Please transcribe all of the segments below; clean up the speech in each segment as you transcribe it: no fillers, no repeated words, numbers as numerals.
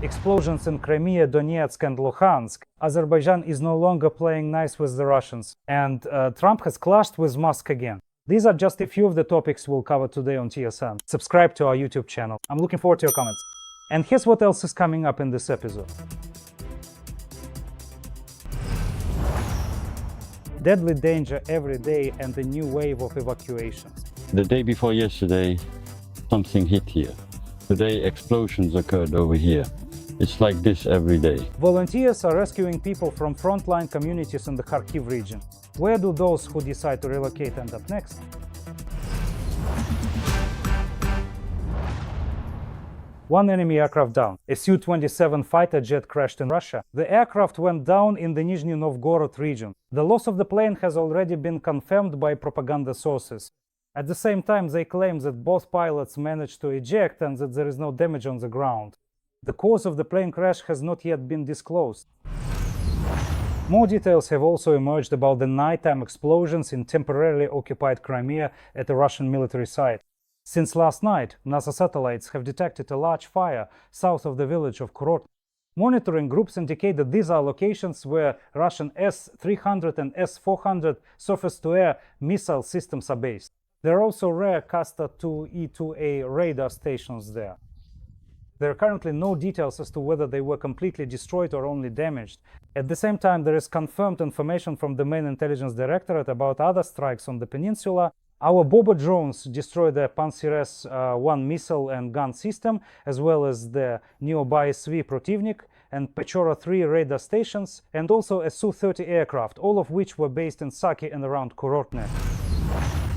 explosions in Crimea, Donetsk and Luhansk. Azerbaijan is no longer playing nice with the Russians, and Trump has clashed with Musk again. These are just a few of the topics we'll cover today on TSN. Subscribe to our YouTube channel. I'm looking forward to your comments. And here's what else is coming up in this episode. Deadly danger every day and a new wave of evacuations. The day before yesterday, something hit here. Today, explosions occurred over here. It's like this every day. Volunteers are rescuing people from frontline communities in the Kharkiv region. Where do those who decide to relocate end up next? One enemy aircraft down. A Su-27 fighter jet crashed in Russia. The aircraft went down in the Nizhny Novgorod region. The loss of the plane has already been confirmed by propaganda sources. At the same time, they claim that both pilots managed to eject and that there is no damage on the ground. The cause of the plane crash has not yet been disclosed. More details have also emerged about the nighttime explosions in temporarily occupied Crimea at a Russian military site. Since last night, NASA satellites have detected a large fire south of the village of Kurort. Monitoring groups indicate that these are locations where Russian S-300 and S-400 surface-to-air missile systems are based. There are also rare Kasta-2E2A radar stations there. There are currently no details as to whether they were completely destroyed or only damaged. At the same time, there is confirmed information from the main intelligence directorate about other strikes on the peninsula. Our Boba drones destroyed the Pantsir S-1 missile and gun system, as well as the nearby SV Protivnik and Pechora 3 radar stations, and also a Su-30 aircraft, all of which were based in Saki and around Kurortne.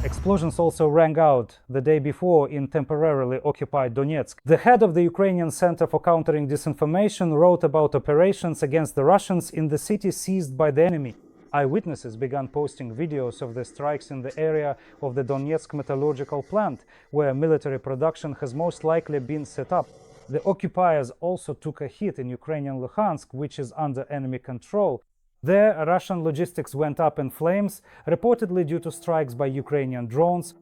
Explosions also rang out the day before in temporarily occupied Donetsk. The head of the Ukrainian Center for Countering Disinformation wrote about operations against the Russians in the city seized by the enemy. Eyewitnesses began posting videos of the strikes in the area of the Donetsk metallurgical plant, where military production has most likely been set up. The occupiers also took a hit in Ukrainian Luhansk, which is under enemy control. There, Russian logistics went up in flames, reportedly due to strikes by Ukrainian drones.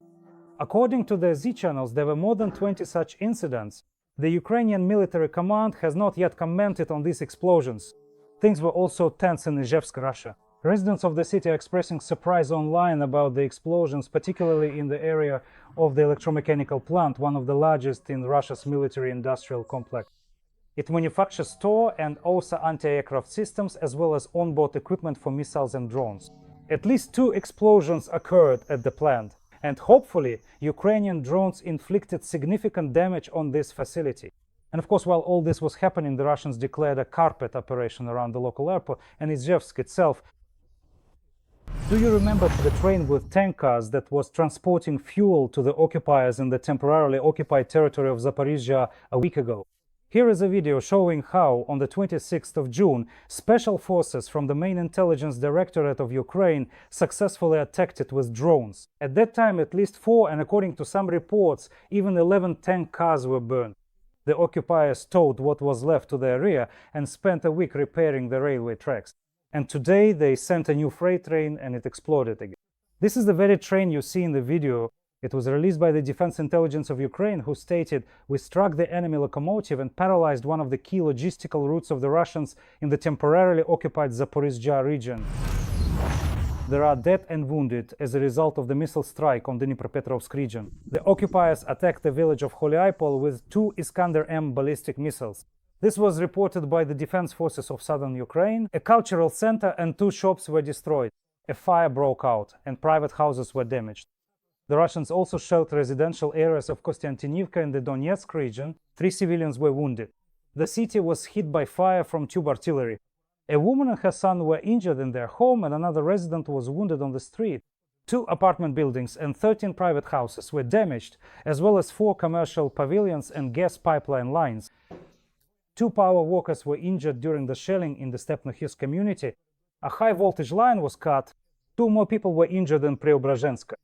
According to the Z channels, there were more than 20 such incidents. The Ukrainian military command has not yet commented on these explosions. Things were also tense in Izhevsk, Russia. Residents of the city are expressing surprise online about the explosions, particularly in the area of the electromechanical plant, one of the largest in Russia's military-industrial complex. It manufactures TOR and OSA anti-aircraft systems, as well as onboard equipment for missiles and drones. At least 2 explosions occurred at the plant, and hopefully Ukrainian drones inflicted significant damage on this facility. And of course, while all this was happening, the Russians declared a carpet operation around the local airport and Izhevsk itself. Do you remember the train with tank cars that was transporting fuel to the occupiers in the temporarily occupied territory of Zaporizhzhia a week ago? Here is a video showing how, on the 26th of June, special forces from the main intelligence directorate of Ukraine successfully attacked it with drones. At that time, at least 4, and according to some reports, even 11 tank cars were burned. The occupiers towed what was left to their rear and spent a week repairing the railway tracks. And today they sent a new freight train and it exploded again. This is the very train you see in the video. It was released by the Defense Intelligence of Ukraine, who stated, "We struck the enemy locomotive and paralyzed one of the key logistical routes of the Russians in the temporarily occupied Zaporizhzhia region." There are dead and wounded as a result of the missile strike on the Dnipropetrovsk region. The occupiers attacked the village of Holyapol with 2 Iskander-M ballistic missiles. This was reported by the Defense Forces of southern Ukraine. A cultural center and 2 shops were destroyed. A fire broke out and private houses were damaged. The Russians also shelled residential areas of Kostiantynivka in the Donetsk region. 3 civilians were wounded. The city was hit by fire from tube artillery. A woman and her son were injured in their home, and another resident was wounded on the street. 2 apartment buildings and 13 private houses were damaged, as well as 4 commercial pavilions and gas pipeline lines. 2 power workers were injured during the shelling in the Stepnohis community. A high voltage line was cut. 2 more people were injured in Preobrazhensk.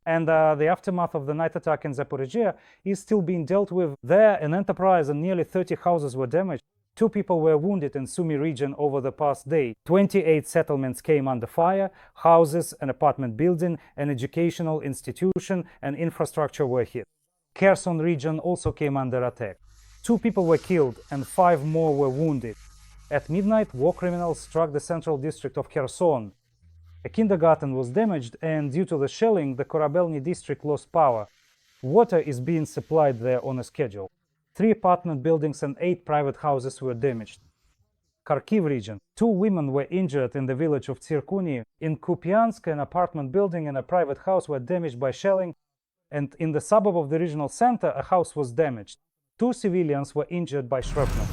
And the aftermath of the night attack in Zaporizhzhia is still being dealt with. There, an enterprise and nearly 30 houses were damaged. 2 people were wounded in Sumy region over the past day. 28 settlements came under fire. Houses, an apartment building, an educational institution, and infrastructure were hit. Kherson region also came under attack. 2 people were killed and 5 more were wounded. At midnight, war criminals struck the central district of Kherson. A kindergarten was damaged, and due to the shelling, the Korabelny district lost power. Water is being supplied there on a schedule. 3 apartment buildings and 8 private houses were damaged. Kharkiv region. 2 women were injured in the village of Tsirkuni. In Kupiansk, an apartment building and a private house were damaged by shelling, and in the suburb of the regional center, a house was damaged. 2 civilians were injured by shrapnel.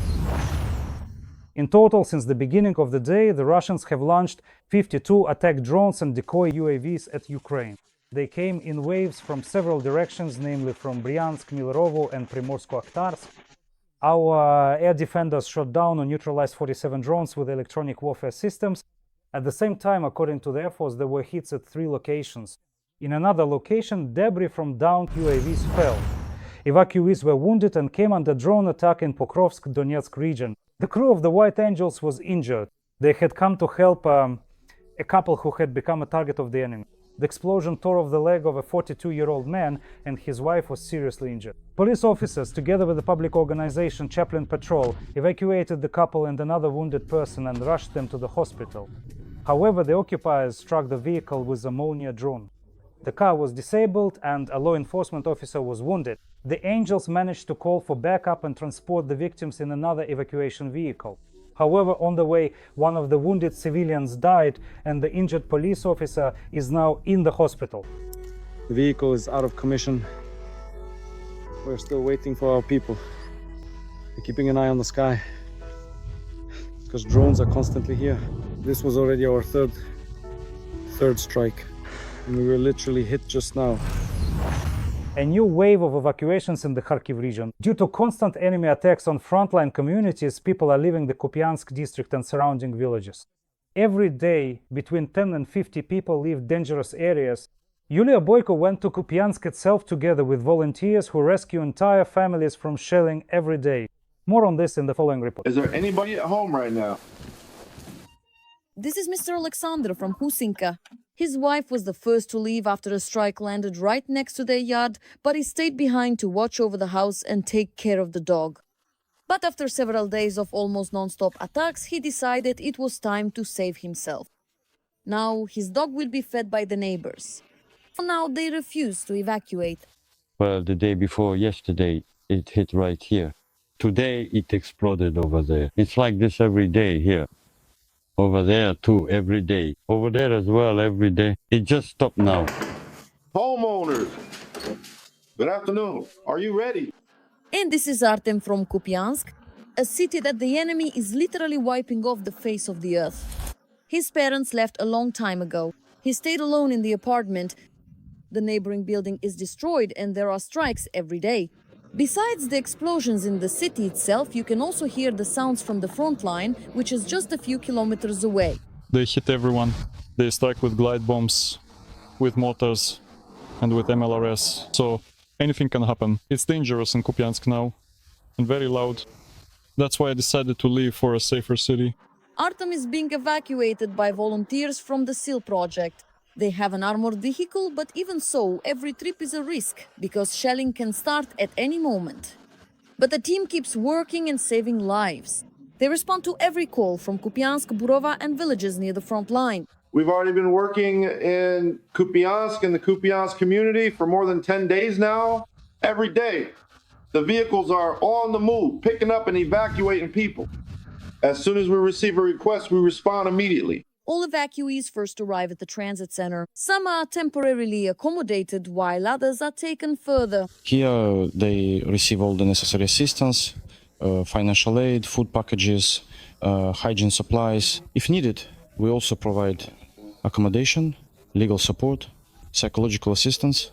In total, since the beginning of the day, the Russians have launched 52 attack drones and decoy UAVs at Ukraine. They came in waves from several directions, namely from Bryansk, Milerovo, and Primorsko-Akhtarsk. Our air defenders shot down or neutralized 47 drones with electronic warfare systems. At the same time, according to the Air Force, there were hits at 3 locations. In another location, debris from downed UAVs fell. Evacuees were wounded and came under drone attack in Pokrovsk, Donetsk region. The crew of the White Angels was injured. They had come to help a couple who had become a target of the enemy. The explosion tore off the leg of a 42-year-old man, and his wife was seriously injured. Police officers, together with the public organization Chaplain Patrol, evacuated the couple and another wounded person and rushed them to the hospital. However, the occupiers struck the vehicle with a Molniya drone. The car was disabled and a law enforcement officer was wounded. The Angels managed to call for backup and transport the victims in another evacuation vehicle. However, on the way, one of the wounded civilians died, and the injured police officer is now in the hospital. The vehicle is out of commission. We're still waiting for our people. We're keeping an eye on the sky, because drones are constantly here. This was already our third strike, and we were literally hit just now. A new wave of evacuations in the Kharkiv region. Due to constant enemy attacks on frontline communities, people are leaving the Kupiansk district and surrounding villages. Every day, between 10 and 50 people leave dangerous areas. Yulia Boyko went to Kupiansk itself together with volunteers who rescue entire families from shelling every day. More on this in the following report. Is there anybody at home right now? This is Mr. Alexander from Husinka. His wife was the first to leave after a strike landed right next to their yard, but he stayed behind to watch over the house and take care of the dog. But after several days of almost non-stop attacks, he decided it was time to save himself. Now his dog will be fed by the neighbors. For now, they refuse to evacuate. Well, the day before yesterday, it hit right here. Today, it exploded over there. It's like this every day here. Over there too, every day. Over there as well, every day. It just stopped now. Homeowners, good afternoon. Are you ready? And this is Artem from Kupiansk, a city that the enemy is literally wiping off the face of the earth. His parents left a long time ago. He stayed alone in the apartment. The neighboring building is destroyed and there are strikes every day. Besides the explosions in the city itself, you can also hear the sounds from the front line, which is just a few kilometers away. They hit everyone. They strike with glide bombs, with mortars, and with MLRS. So anything can happen. It's dangerous in Kupiansk now, and very loud. That's why I decided to leave for a safer city. Artem is being evacuated by volunteers from the SEAL project. They have an armored vehicle, but even so, every trip is a risk, because shelling can start at any moment. But the team keeps working and saving lives. They respond to every call from Kupiansk, Burova and villages near the front line. We've already been working in Kupiansk and the Kupiansk community for more than 10 days now. Every day, the vehicles are on the move, picking up and evacuating people. As soon as we receive a request, we respond immediately. All evacuees first arrive at the transit center. Some are temporarily accommodated, while others are taken further. Here they receive all the necessary assistance, financial aid, food packages, hygiene supplies. If needed, we also provide accommodation, legal support, psychological assistance,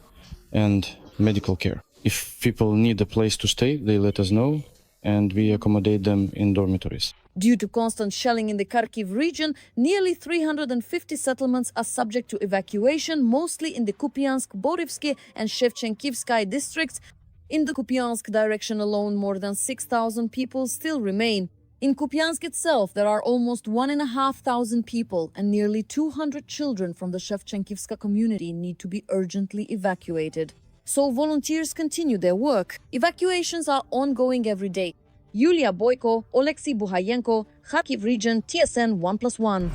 and medical care. If people need a place to stay, they let us know, and we accommodate them in dormitories. Due to constant shelling in the Kharkiv region, nearly 350 settlements are subject to evacuation, mostly in the Kupiansk, Borivsky and Shevchenkivsky districts. In the Kupiansk direction alone, more than 6,000 people still remain. In Kupiansk itself, there are almost 1,500 people, and nearly 200 children from the Shevchenkivska community need to be urgently evacuated. so volunteers continue their work. Evacuations are ongoing every day. Yulia Boyko, Oleksiy Buhayenko, Kharkiv region, TSN 1+1.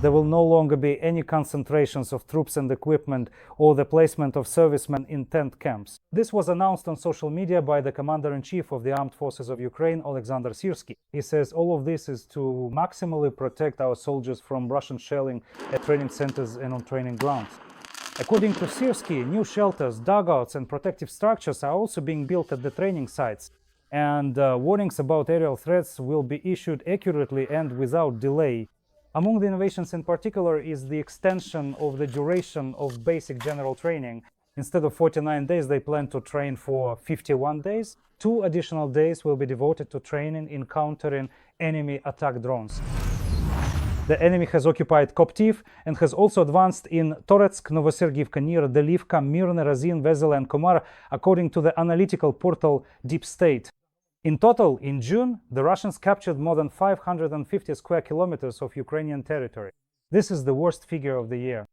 There will no longer be any concentrations of troops and equipment or the placement of servicemen in tent camps. This was announced on social media by the Commander-in-Chief of the Armed Forces of Ukraine, Oleksandr Syrsky. He says all of this is to maximally protect our soldiers from Russian shelling at training centers and on training grounds. According to Syrsky, new shelters, dugouts and protective structures are also being built at the training sites, and warnings about aerial threats will be issued accurately and without delay. Among the innovations in particular is the extension of the duration of basic general training. Instead of 49 days, they plan to train for 51 days. 2 additional days will be devoted to training in countering enemy attack drones. The enemy has occupied Koptiv and has also advanced in Toretsk, Novosergivka, Nir, Delivka, Mirny, Razin, Vezel and Komar, according to the analytical portal Deep State. In total, in June, the Russians captured more than 550 square kilometers of Ukrainian territory. This is the worst figure of the year.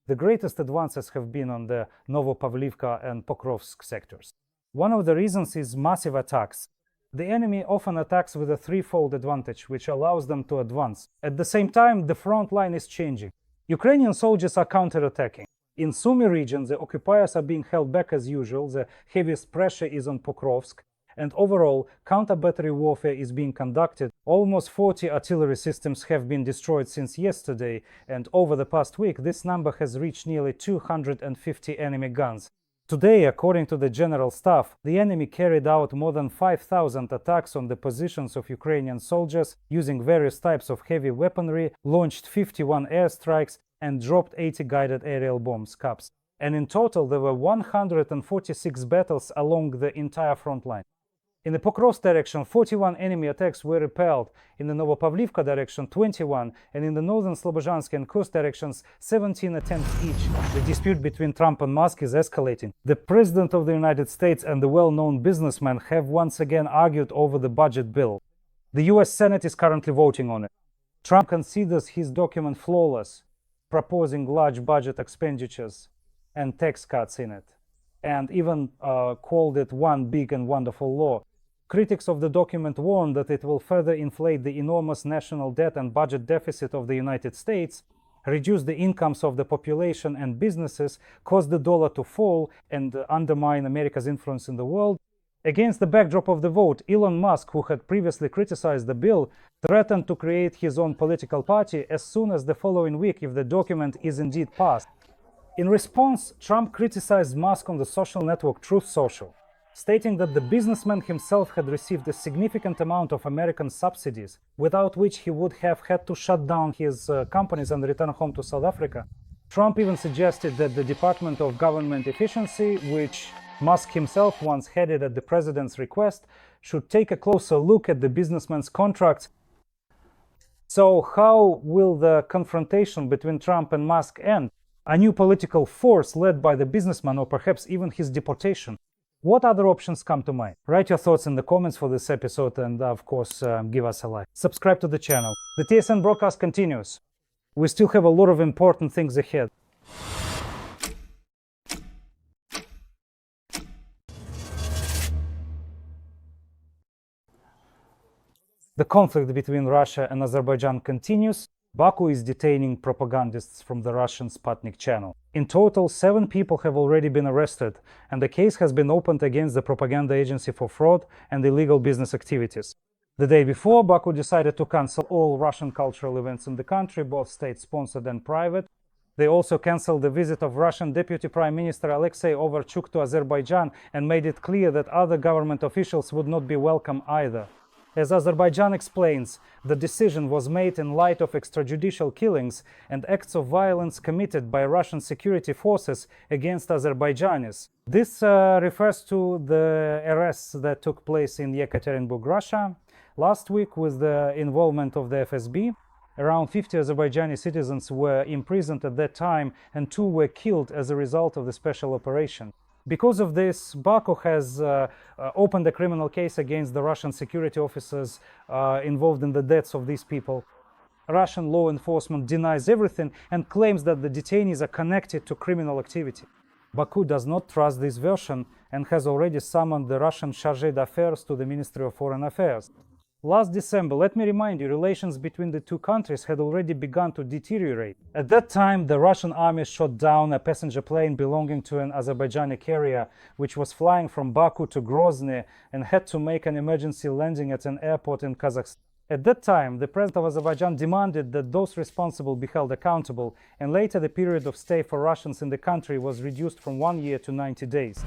The greatest advances have been on the Novopavlivka and Pokrovsk sectors. One of the reasons is massive attacks. The enemy often attacks with a threefold advantage, which allows them to advance. At the same time, the front line is changing. Ukrainian soldiers are counterattacking. In Sumy region, the occupiers are being held back as usual. The heaviest pressure is on Pokrovsk. And overall, counter-battery warfare is being conducted. Almost 40 artillery systems have been destroyed since yesterday, and over the past week, this number has reached nearly 250 enemy guns. Today, according to the General Staff, the enemy carried out more than 5,000 attacks on the positions of Ukrainian soldiers using various types of heavy weaponry, launched 51 airstrikes, and dropped 80 guided aerial bombs, CAPs. And in total, there were 146 battles along the entire front line. In the Pokrovsk direction, 41 enemy attacks were repelled. In the Novopavlivka direction, 21, and in the northern Slobozhansk and Kursk directions, 17 attempts each. The dispute between Trump and Musk is escalating. The President of the United States and the well-known businessman have once again argued over the budget bill. The US Senate is currently voting on it. Trump considers his document flawless, proposing large budget expenditures and tax cuts in it, and even called it one big and wonderful law. Critics of the document warn that it will further inflate the enormous national debt and budget deficit of the United States, reduce the incomes of the population and businesses, cause the dollar to fall, and undermine America's influence in the world. Against the backdrop of the vote, Elon Musk, who had previously criticized the bill, threatened to create his own political party as soon as the following week if the document is indeed passed. In response, Trump criticized Musk on the social network Truth Social, stating that the businessman himself had received a significant amount of American subsidies, without which he would have had to shut down his companies and return home to South Africa. Trump even suggested that the Department of Government Efficiency, which Musk himself once headed at the president's request, should take a closer look at the businessman's contracts. So how will the confrontation between Trump and Musk end? A new political force led by the businessman, or perhaps even his deportation? What other options come to mind? Write your thoughts in the comments for this episode and, of course, give us a like. Subscribe to the channel. The TSN broadcast continues. We still have a lot of important things ahead. The conflict between Russia and Azerbaijan continues. Baku is detaining propagandists from the Russian Sputnik channel. In total, 7 people have already been arrested, and the case has been opened against the propaganda agency for fraud and illegal business activities. The day before, Baku decided to cancel all Russian cultural events in the country, both state-sponsored and private. They also cancelled the visit of Russian Deputy Prime Minister Alexei Overchuk to Azerbaijan and made it clear that other government officials would not be welcome either. As Azerbaijan explains, the decision was made in light of extrajudicial killings and acts of violence committed by Russian security forces against Azerbaijanis. This refers to the arrests that took place in Yekaterinburg, Russia, last week with the involvement of the FSB. Around 50 Azerbaijani citizens were imprisoned at that time, and 2 were killed as a result of the special operation. Because of this, Baku has opened a criminal case against the Russian security officers involved in the deaths of these people. Russian law enforcement denies everything and claims that the detainees are connected to criminal activity. Baku does not trust this version and has already summoned the Russian Chargé d'Affaires to the Ministry of Foreign Affairs. Last December, let me remind you, relations between the two countries had already begun to deteriorate. At that time, the Russian army shot down a passenger plane belonging to an Azerbaijani carrier, which was flying from Baku to Grozny and had to make an emergency landing at an airport in Kazakhstan. At that time, the president of Azerbaijan demanded that those responsible be held accountable, and later the period of stay for Russians in the country was reduced from 1 year to 90 days.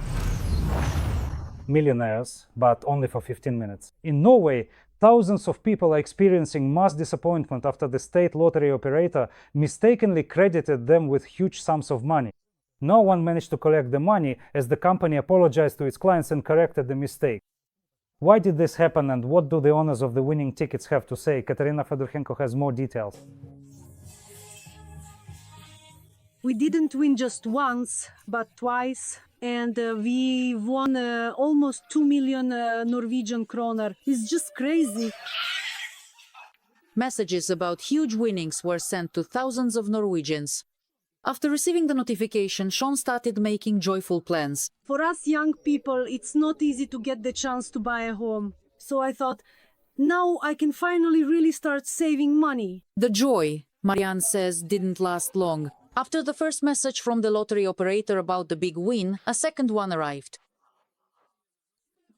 Millionaires, but only for 15 minutes. In Norway, thousands of people are experiencing mass disappointment after the state lottery operator mistakenly credited them with huge sums of money. No one managed to collect the money, as the company apologized to its clients and corrected the mistake. Why did this happen, and what do the owners of the winning tickets have to say? Katerina Fedorchenko has more details. We didn't win just once, but twice. And we won almost 2 million Norwegian kroner. It's just crazy. Messages about huge winnings were sent to thousands of Norwegians. After receiving the notification, Sean started making joyful plans. For us young people, it's not easy to get the chance to buy a home. So I thought, now I can finally really start saving money. The joy, Marianne says, didn't last long. After the first message from the lottery operator about the big win, a second one arrived.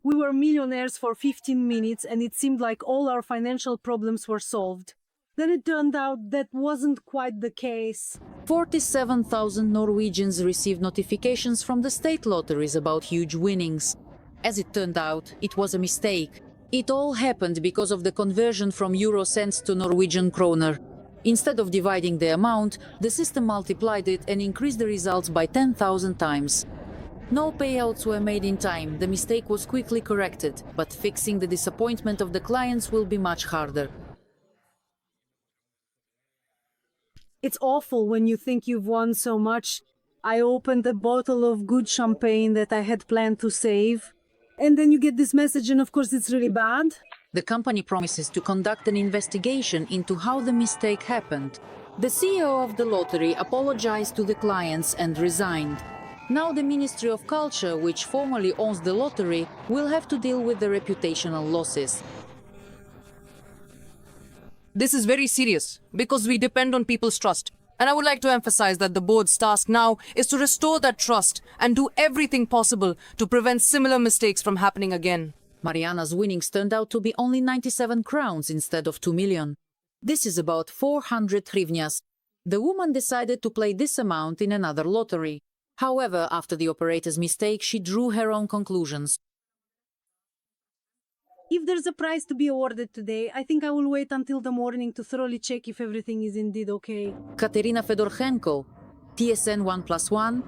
We were millionaires for 15 minutes and it seemed like all our financial problems were solved. Then it turned out that wasn't quite the case. 47,000 Norwegians received notifications from the state lotteries about huge winnings. As it turned out, it was a mistake. It all happened because of the conversion from euro cents to Norwegian kroner. Instead of dividing the amount, the system multiplied it and increased the results by 10,000 times. No payouts were made in time. The mistake was quickly corrected, but fixing the disappointment of the clients will be much harder. It's awful when you think you've won so much. I opened a bottle of good champagne that I had planned to save. And then you get this message and of course it's really bad. The company promises to conduct an investigation into how the mistake happened. The CEO of the lottery apologized to the clients and resigned. Now the Ministry of Culture, which formally owns the lottery, will have to deal with the reputational losses. This is very serious because we depend on people's trust. And I would like to emphasize that the board's task now is to restore that trust and do everything possible to prevent similar mistakes from happening again. Mariana's winnings turned out to be only 97 crowns instead of 2 million. This is about 400 hryvnias. The woman decided to play this amount in another lottery. However, after the operator's mistake, she drew her own conclusions. If there's a prize to be awarded today, I think I will wait until the morning to thoroughly check if everything is indeed okay. Katerina Fedorchenko, TSN 1+1.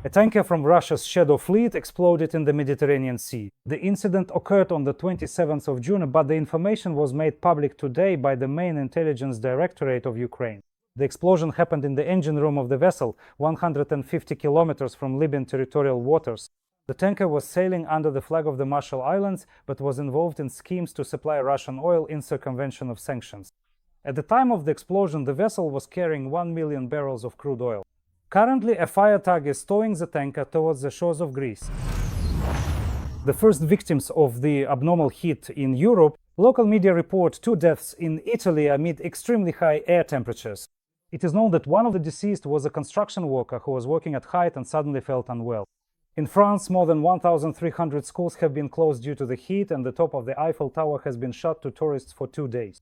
A tanker from Russia's Shadow Fleet exploded in the Mediterranean Sea. The incident occurred on the 27th of June, but the information was made public today by the main intelligence directorate of Ukraine. The explosion happened in the engine room of the vessel, 150 kilometers from Libyan territorial waters. The tanker was sailing under the flag of the Marshall Islands, but was involved in schemes to supply Russian oil in circumvention of sanctions. At the time of the explosion, the vessel was carrying 1 million barrels of crude oil. Currently, a fire tug is towing the tanker towards the shores of Greece. The first victims of the abnormal heat in Europe, local media report 2 deaths in Italy amid extremely high air temperatures. It is known that one of the deceased was a construction worker who was working at height and suddenly felt unwell. In France, more than 1,300 schools have been closed due to the heat, and the top of the Eiffel Tower has been shut to tourists for 2 days.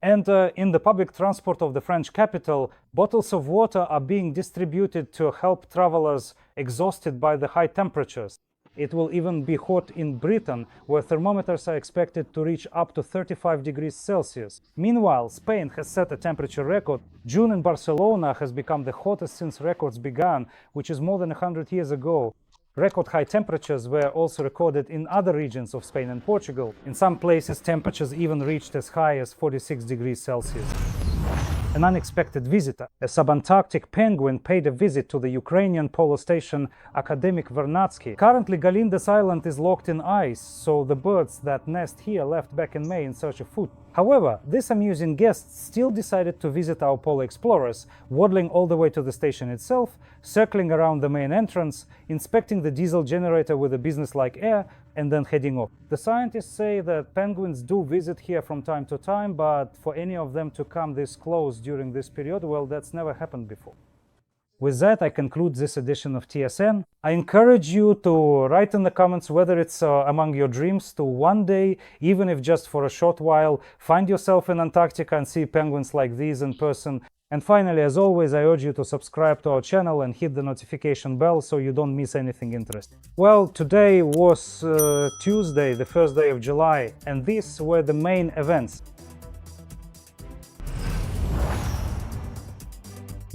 And in the public transport of the French capital, bottles of water are being distributed to help travelers exhausted by the high temperatures. It will even be hot in Britain, where thermometers are expected to reach up to 35 degrees Celsius. Meanwhile, Spain has set a temperature record. June in Barcelona has become the hottest since records began, which is more than 100 years ago. Record high temperatures were also recorded in other regions of Spain and Portugal. In some places, temperatures even reached as high as 46 degrees Celsius. An unexpected visitor, a subantarctic penguin, paid a visit to the Ukrainian polo station Akademik Vernadsky. Currently, Galindes Island is locked in ice, so the birds that nest here left back in May in search of food. However, these amusing guests still decided to visit our polar explorers, waddling all the way to the station itself, circling around the main entrance, inspecting the diesel generator with a business-like air, and then heading off. The scientists say that penguins do visit here from time to time, but for any of them to come this close during this period, well, that's never happened before. With that, I conclude this edition of TSN. I encourage you to write in the comments whether it's among your dreams to one day, even if just for a short while, find yourself in Antarctica and see penguins like these in person. And finally, as always, I urge you to subscribe to our channel and hit the notification bell so you don't miss anything interesting. Well, today was Tuesday, the first day of July, and these were the main events.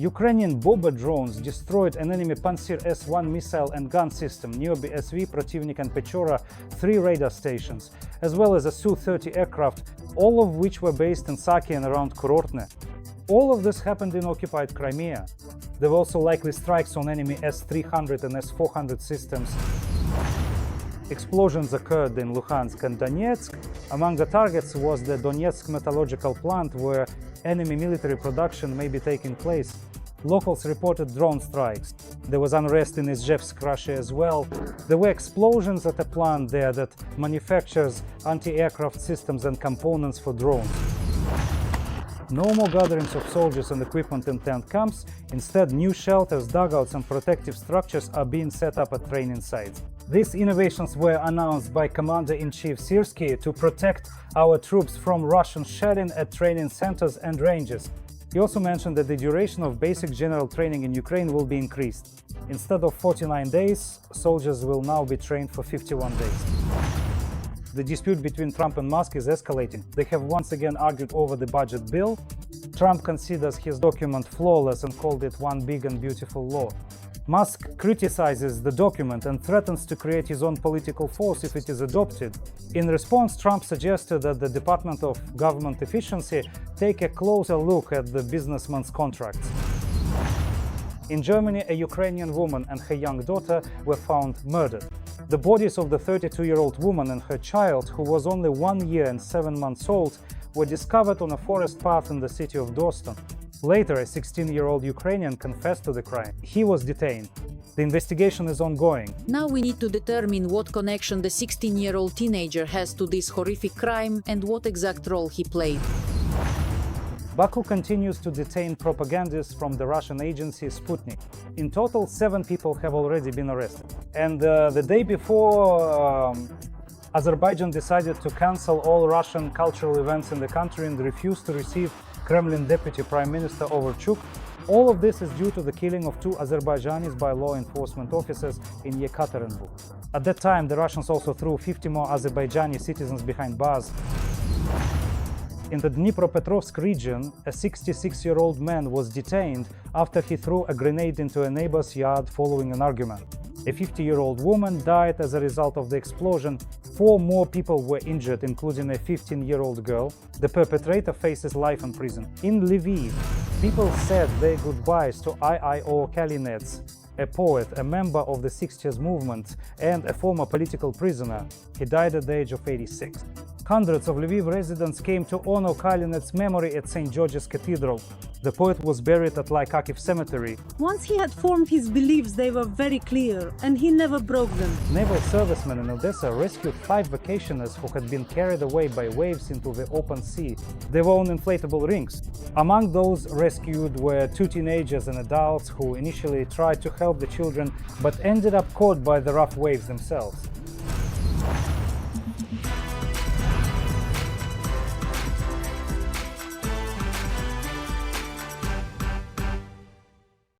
Ukrainian bomber drones destroyed an enemy Pantsir S-1 missile and gun system near BSV, Protivnik and Pechora, 3 radar stations, as well as a Su-30 aircraft, all of which were based in Saki and around Kurortne. All of this happened in occupied Crimea. There were also likely strikes on enemy S-300 and S-400 systems. Explosions occurred in Luhansk and Donetsk. Among the targets was the Donetsk metallurgical plant, where enemy military production may be taking place. Locals reported drone strikes. There was unrest in Izhevsk, Russia as well. There were explosions at a plant there that manufactures anti-aircraft systems and components for drones. No more gatherings of soldiers and equipment in tent camps. Instead, new shelters, dugouts and protective structures are being set up at training sites. These innovations were announced by Commander-in-Chief Syrskyi to protect our troops from Russian shelling at training centers and ranges. He also mentioned that the duration of basic general training in Ukraine will be increased. Instead of 49 days, soldiers will now be trained for 51 days. The dispute between Trump and Musk is escalating. They have once again argued over the budget bill. Trump considers his document flawless and called it one big and beautiful law. Musk criticizes the document and threatens to create his own political force if it is adopted. In response, Trump suggested that the Department of Government Efficiency take a closer look at the businessman's contracts. In Germany, a Ukrainian woman and her young daughter were found murdered. The bodies of the 32-year-old woman and her child, who was only 1 year and 7 months old, were discovered on a forest path in the city of Dostan. Later, a 16-year-old Ukrainian confessed to the crime. He was detained. The investigation is ongoing. Now we need to determine what connection the 16-year-old teenager has to this horrific crime and what exact role he played. Baku continues to detain propagandists from the Russian agency Sputnik. In total, 7 people have already been arrested. And the day before, Azerbaijan decided to cancel all Russian cultural events in the country and refused to receive Kremlin Deputy Prime Minister Overchuk. All of this is due to the killing of 2 Azerbaijanis by law enforcement officers in Yekaterinburg. At that time, the Russians also threw 50 more Azerbaijani citizens behind bars. In the Dnipropetrovsk region, a 66-year-old man was detained after he threw a grenade into a neighbor's yard following an argument. A 50-year-old woman died as a result of the explosion. 4 more people were injured, including a 15-year-old girl. The perpetrator faces life in prison. In Lviv, people said their goodbyes to I.I.O. Kalinets, a poet, a member of the 60s movement, and a former political prisoner. He died at the age of 86. Hundreds of Lviv residents came to honor Kalinets' memory at St. George's Cathedral. The poet was buried at Lykakiv Cemetery. Once he had formed his beliefs, they were very clear, and he never broke them. Naval servicemen in Odessa rescued 5 vacationers who had been carried away by waves into the open sea. They were on inflatable rings. Among those rescued were 2 teenagers and adults who initially tried to help the children, but ended up caught by the rough waves themselves.